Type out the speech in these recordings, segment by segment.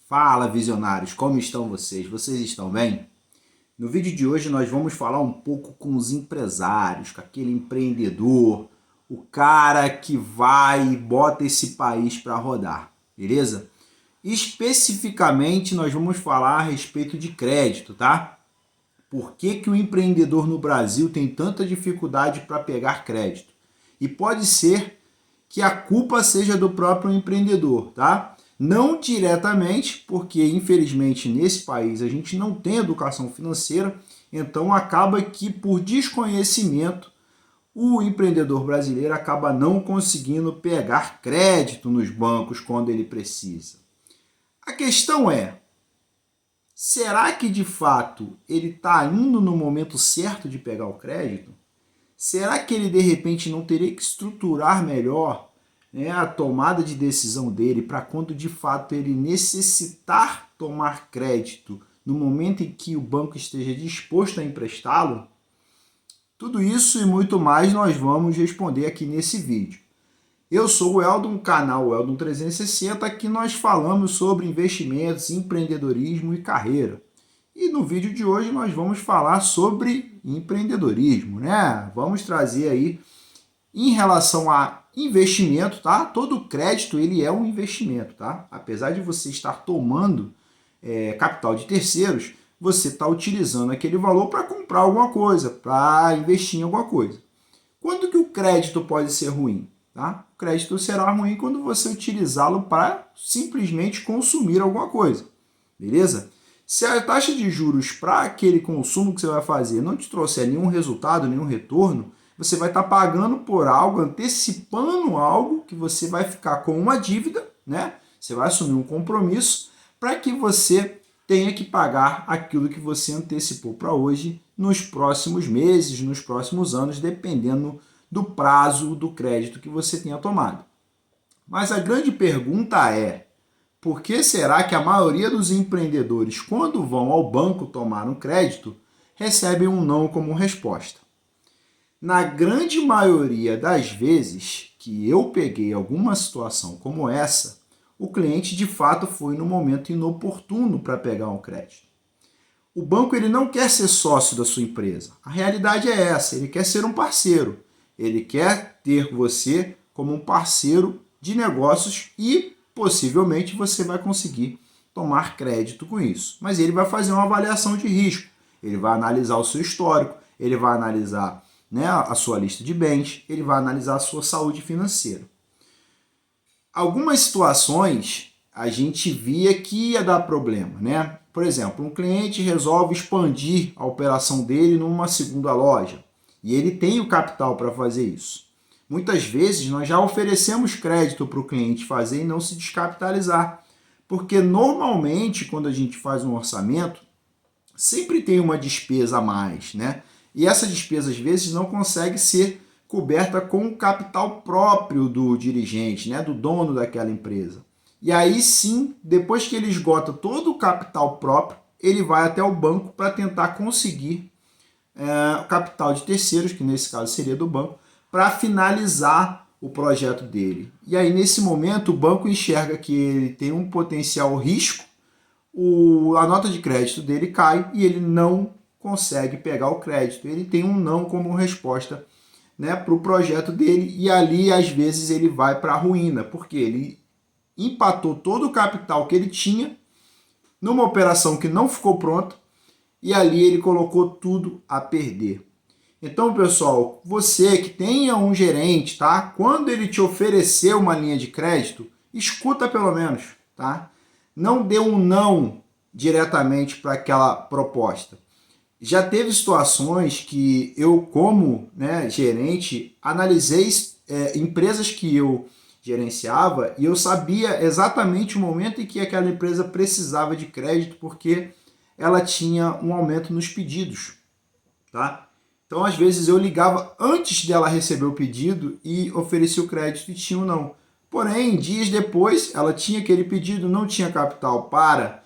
Fala, visionários, como estão vocês? Vocês estão bem? No vídeo de hoje nós vamos falar um pouco com os empresários, com aquele empreendedor, o cara que vai e bota esse país para rodar, beleza? Especificamente nós vamos falar a respeito de crédito, tá? Por que o empreendedor no Brasil tem tanta dificuldade para pegar crédito? E pode ser que a culpa seja do próprio empreendedor, tá? Não diretamente, porque infelizmente nesse país a gente não tem educação financeira, então acaba que por desconhecimento o empreendedor brasileiro acaba não conseguindo pegar crédito nos bancos quando ele precisa. A questão é, será que de fato ele está indo no momento certo de pegar o crédito? Será que ele de repente não teria que estruturar melhor, né, a tomada de decisão dele para quando de fato ele necessitar tomar crédito no momento em que o banco esteja disposto a emprestá-lo? Tudo isso e muito mais nós vamos responder aqui nesse vídeo. Eu sou o Eldon, canal Eldon 360, aqui nós falamos sobre investimentos, empreendedorismo e carreira. E no vídeo de hoje nós vamos falar sobre empreendedorismo, né? Vamos trazer aí em relação a investimento, tá? Todo crédito ele é um investimento, tá? Apesar de você estar tomando capital de terceiros, você está utilizando aquele valor para comprar alguma coisa, para investir em alguma coisa. Quando que o crédito pode ser ruim? Tá? O crédito será ruim quando você utilizá-lo para simplesmente consumir alguma coisa, beleza? Se a taxa de juros para aquele consumo que você vai fazer não te trouxer nenhum resultado, nenhum retorno, você vai estar pagando por algo, antecipando algo que você vai ficar com uma dívida, né? Você vai assumir um compromisso para que você tenha que pagar aquilo que você antecipou para hoje nos próximos meses, nos próximos anos, dependendo do prazo do crédito que você tenha tomado. Mas a grande pergunta é, por que será que a maioria dos empreendedores, quando vão ao banco tomar um crédito, recebem um não como resposta? Na grande maioria das vezes que eu peguei alguma situação como essa, o cliente de fato foi no momento inoportuno para pegar um crédito. O banco ele não quer ser sócio da sua empresa. A realidade é essa, ele quer ser um parceiro. Ele quer ter você como um parceiro de negócios e possivelmente você vai conseguir tomar crédito com isso. Mas ele vai fazer uma avaliação de risco. Ele vai analisar o seu histórico, ele vai analisar, né, a sua lista de bens, ele vai analisar a sua saúde financeira. Algumas situações a gente via que ia dar problema, né? Por exemplo, um cliente resolve expandir a operação dele numa segunda loja e ele tem o capital para fazer isso. Muitas vezes nós já oferecemos crédito para o cliente fazer e não se descapitalizar, porque normalmente quando a gente faz um orçamento, sempre tem uma despesa a mais, né? E essa despesa às vezes não consegue ser coberta com o capital próprio do dirigente, né, do dono daquela empresa. E aí sim, depois que ele esgota todo o capital próprio, ele vai até o banco para tentar conseguir o capital de terceiros, que nesse caso seria do banco, para finalizar o projeto dele. E aí nesse momento o banco enxerga que ele tem um potencial risco, a nota de crédito dele cai e ele não consegue pegar o crédito. Ele tem um não como resposta, né, para o projeto dele, e ali às vezes ele vai para a ruína, porque ele empatou todo o capital que ele tinha numa operação que não ficou pronta e ali ele colocou tudo a perder. Então, pessoal, você que tenha um gerente, tá? Quando ele te oferecer uma linha de crédito, escuta pelo menos, tá? Não dê um não diretamente para aquela proposta. Já teve situações que eu, como, né, gerente, analisei empresas que eu gerenciava e eu sabia exatamente o momento em que aquela empresa precisava de crédito porque ela tinha um aumento nos pedidos, tá? Então, às vezes, eu ligava antes dela receber o pedido e oferecia o crédito e tinha um não. Porém, dias depois, ela tinha aquele pedido, não tinha capital para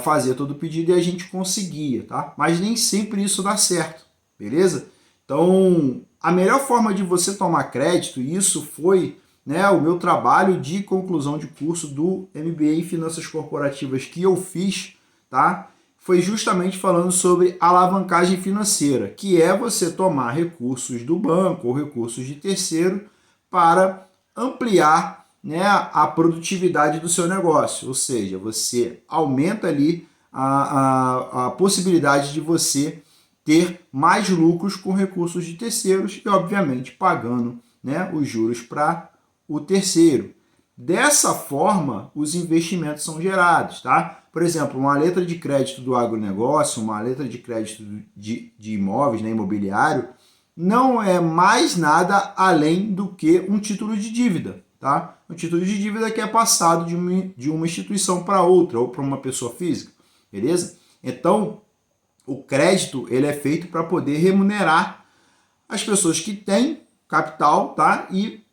fazer todo o pedido e a gente conseguia, tá? Mas nem sempre isso dá certo, beleza? Então, a melhor forma de você tomar crédito, e isso foi né, o meu trabalho de conclusão de curso do MBA em Finanças Corporativas que eu fiz, tá? Foi justamente falando sobre alavancagem financeira, que é você tomar recursos do banco ou recursos de terceiro para ampliar, né, a produtividade do seu negócio, ou seja, você aumenta ali a possibilidade de você ter mais lucros com recursos de terceiros e, obviamente, pagando, né, os juros para o terceiro. Dessa forma, os investimentos são gerados, tá? Por exemplo, uma letra de crédito do agronegócio, uma letra de crédito de imóveis, né, imobiliário, não é mais nada além do que um título de dívida, tá? Um título de dívida que é passado de uma instituição para outra ou para uma pessoa física, beleza? Então, o crédito ele é feito para poder remunerar as pessoas que têm capital, tá? E,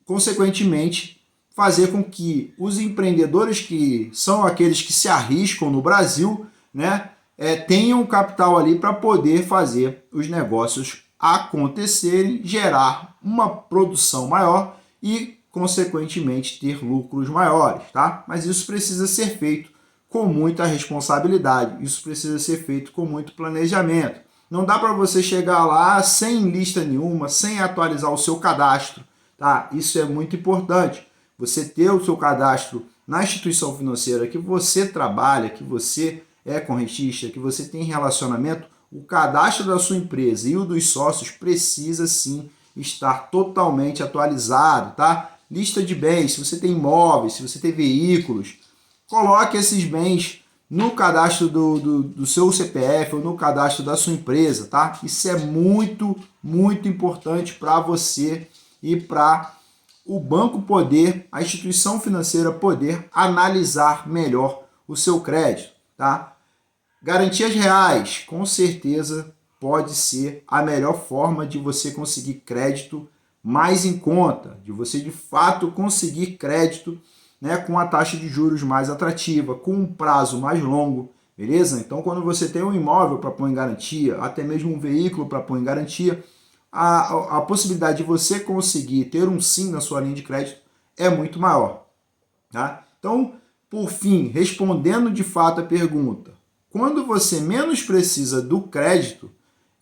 consequentemente, fazer com que os empreendedores, que são aqueles que se arriscam no Brasil, né, tenham capital ali para poder fazer os negócios acontecerem, gerar uma produção maior e, consequentemente, ter lucros maiores, tá? Mas isso precisa ser feito com muita responsabilidade, isso precisa ser feito com muito planejamento. Não dá para você chegar lá sem lista nenhuma, sem atualizar o seu cadastro, tá? Isso é muito importante. Você ter o seu cadastro na instituição financeira que você trabalha, que você é correntista, que você tem relacionamento, o cadastro da sua empresa e o dos sócios precisa sim estar totalmente atualizado, tá? Lista de bens, se você tem imóveis, se você tem veículos, coloque esses bens no cadastro do seu CPF ou no cadastro da sua empresa, tá? Isso é muito, muito importante para você e para o banco poder, a instituição financeira poder analisar melhor o seu crédito, tá? Garantias reais, com certeza pode ser a melhor forma de você conseguir crédito mais em conta, de você de fato conseguir crédito, né, com a taxa de juros mais atrativa, com um prazo mais longo, beleza? Então, quando você tem um imóvel para pôr em garantia, até mesmo um veículo para pôr em garantia, a possibilidade de você conseguir ter um sim na sua linha de crédito é muito maior, tá? Então, por fim, respondendo de fato a pergunta, quando você menos precisa do crédito,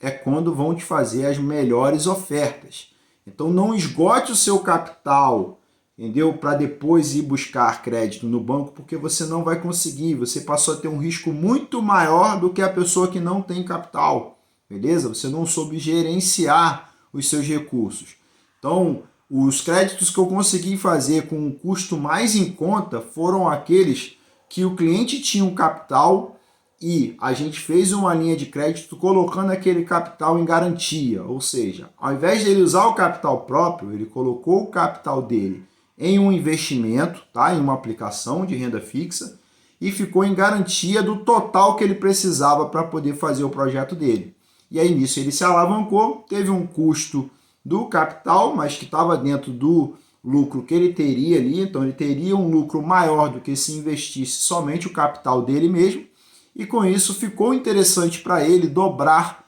é quando vão te fazer as melhores ofertas. Então, não esgote o seu capital, entendeu? Para depois ir buscar crédito no banco, porque você não vai conseguir. Você passou a ter um risco muito maior do que a pessoa que não tem capital, beleza? Você não soube gerenciar os seus recursos. Então, os créditos que eu consegui fazer com um custo mais em conta foram aqueles que o cliente tinha um capital e a gente fez uma linha de crédito colocando aquele capital em garantia, ou seja, ao invés de ele usar o capital próprio, ele colocou o capital dele em um investimento, tá? Em uma aplicação de renda fixa e ficou em garantia do total que ele precisava para poder fazer o projeto dele. E aí nisso ele se alavancou, teve um custo do capital, mas que estava dentro do lucro que ele teria ali, então ele teria um lucro maior do que se investisse somente o capital dele mesmo, e com isso ficou interessante para ele dobrar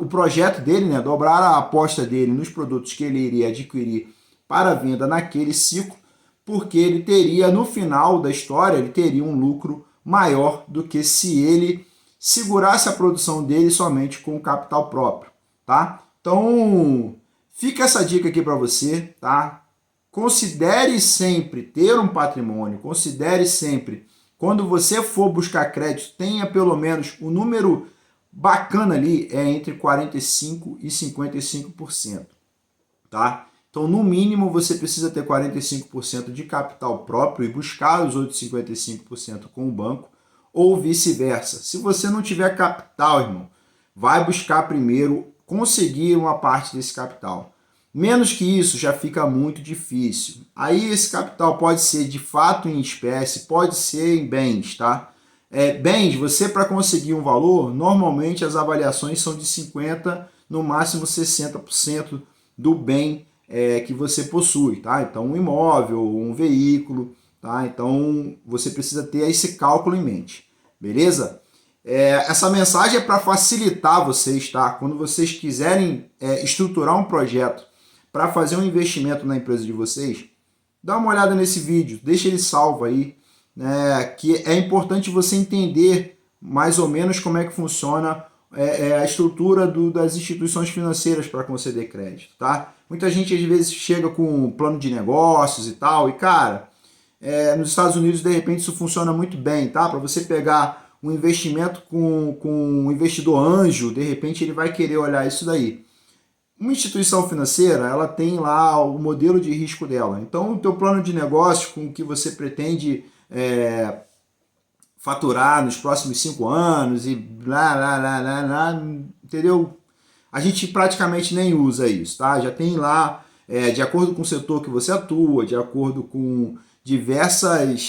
o projeto dele, né? Dobrar a aposta dele nos produtos que ele iria adquirir para venda naquele ciclo, porque ele teria, no final da história, ele teria um lucro maior do que se ele segurasse a produção dele somente com o capital próprio, tá? Então, fica essa dica aqui para você, tá? Considere sempre ter um patrimônio, considere sempre, quando você for buscar crédito, tenha pelo menos o número bacana ali, é entre 45% e 55%, tá? Então, no mínimo, você precisa ter 45% de capital próprio e buscar os outros 55% com o banco, ou vice-versa. Se você não tiver capital, irmão, vai buscar primeiro conseguir uma parte desse capital. Menos que isso já fica muito difícil. Aí esse capital pode ser de fato em espécie, pode ser em bens, tá? Bens, você para conseguir um valor, normalmente as avaliações são de 50%, no máximo 60% do bem que você possui, tá? Então um imóvel, um veículo, tá? Então você precisa ter esse cálculo em mente, beleza? Essa mensagem é para facilitar vocês, tá? Quando vocês quiserem estruturar um projeto para fazer um investimento na empresa de vocês, dá uma olhada nesse vídeo, deixa ele salvo aí, né, que é importante você entender mais ou menos como é que funciona a estrutura das instituições financeiras para conceder crédito, tá? Muita gente às vezes chega com um plano de negócios e tal, e cara, nos Estados Unidos de repente isso funciona muito bem, tá? Para você pegar um investimento com um investidor anjo, de repente ele vai querer olhar isso daí. Uma instituição financeira, ela tem lá o modelo de risco dela. Então, o teu plano de negócio com o que você pretende faturar nos próximos 5 anos e entendeu? A gente praticamente nem usa isso, tá? Já tem lá, de acordo com o setor que você atua, de acordo com diversos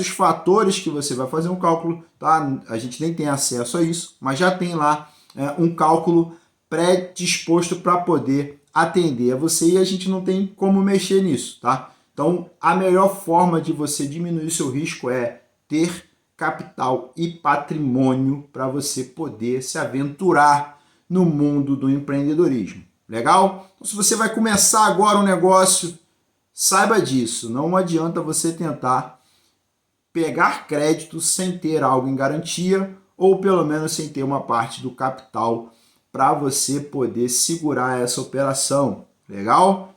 fatores que você vai fazer um cálculo, tá? A gente nem tem acesso a isso, mas já tem lá um cálculo predisposto para poder atender a você e a gente não tem como mexer nisso, tá? Então, a melhor forma de você diminuir o seu risco é ter capital e patrimônio para você poder se aventurar no mundo do empreendedorismo. Legal? Então, se você vai começar agora um negócio, saiba disso. Não adianta você tentar pegar crédito sem ter algo em garantia ou pelo menos sem ter uma parte do capital para você poder segurar essa operação. Legal?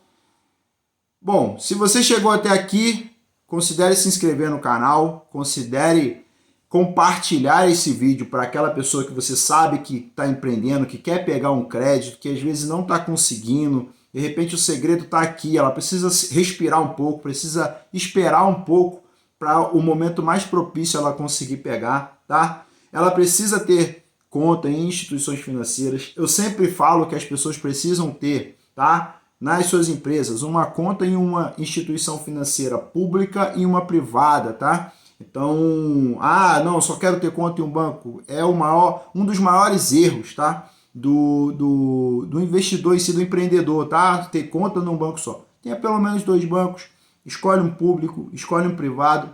Bom, se você chegou até aqui, considere se inscrever no canal, considere compartilhar esse vídeo para aquela pessoa que você sabe que está empreendendo, que quer pegar um crédito, que às vezes não está conseguindo, de repente o segredo está aqui, ela precisa respirar um pouco, precisa esperar um pouco para o momento mais propício ela conseguir pegar, tá? Ela precisa ter conta em instituições financeiras. Eu sempre falo que as pessoas precisam ter, tá? Nas suas empresas, uma conta em uma instituição financeira pública e uma privada, tá? Então, não, só quero ter conta em um banco. É um dos maiores erros, tá? Do investidor em si, do empreendedor, tá? Ter conta num banco só. Tenha pelo menos 2 bancos, escolhe um público, escolhe um privado,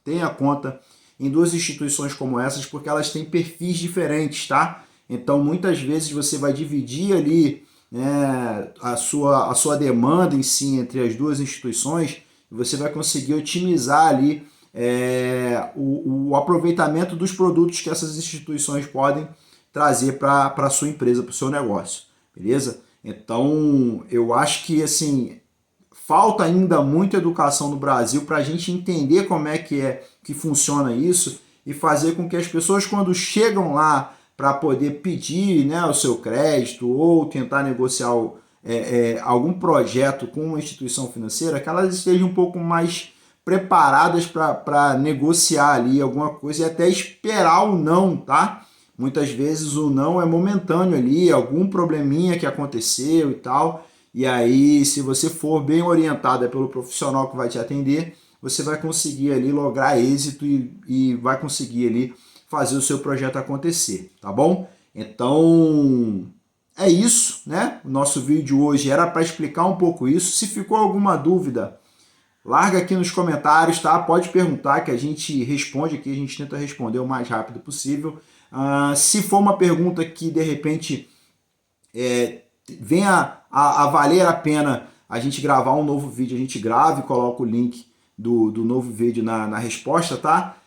tenha conta em 2 instituições como essas, porque elas têm perfis diferentes, tá? Então, muitas vezes você vai dividir ali a sua demanda em si entre as 2 instituições e você vai conseguir otimizar ali o aproveitamento dos produtos que essas instituições podem trazer para a sua empresa, para o seu negócio, beleza? Então, eu acho que assim, falta ainda muita educação no Brasil para a gente entender como é que funciona isso e fazer com que as pessoas, quando chegam lá para poder pedir, né, o seu crédito ou tentar negociar algum projeto com uma instituição financeira, que elas estejam um pouco mais preparadas para negociar ali alguma coisa e até esperar o não, tá? Muitas vezes o não é momentâneo ali, algum probleminha que aconteceu e tal. E aí, se você for bem orientada pelo profissional que vai te atender, você vai conseguir ali lograr êxito e vai conseguir ali fazer o seu projeto acontecer, tá bom? Então, é isso, né? O nosso vídeo hoje era para explicar um pouco isso. Se ficou alguma dúvida, larga aqui nos comentários, tá? Pode perguntar que a gente responde aqui, a gente tenta responder o mais rápido possível. Se for uma pergunta que, de repente, venha a valer a pena a gente gravar um novo vídeo, a gente grava e coloca o link do novo vídeo na resposta, tá?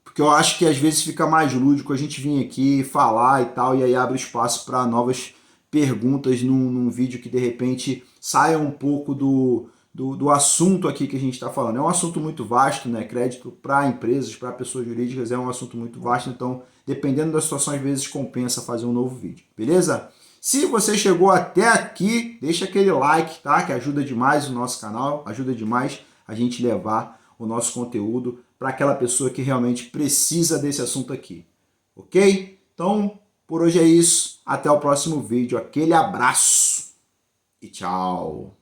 Porque eu acho que às vezes fica mais lúdico a gente vir aqui falar e tal, e aí abre espaço para novas perguntas num vídeo que de repente saia um pouco do assunto aqui que a gente está falando. É um assunto muito vasto, né? Crédito para empresas, para pessoas jurídicas é um assunto muito vasto, então dependendo da situação às vezes compensa fazer um novo vídeo, beleza? Se você chegou até aqui, deixa aquele like, tá? Que ajuda demais o nosso canal, ajuda demais a gente levar o nosso conteúdo para aquela pessoa que realmente precisa desse assunto aqui, ok? Então, por hoje é isso. Até o próximo vídeo. Aquele abraço e tchau!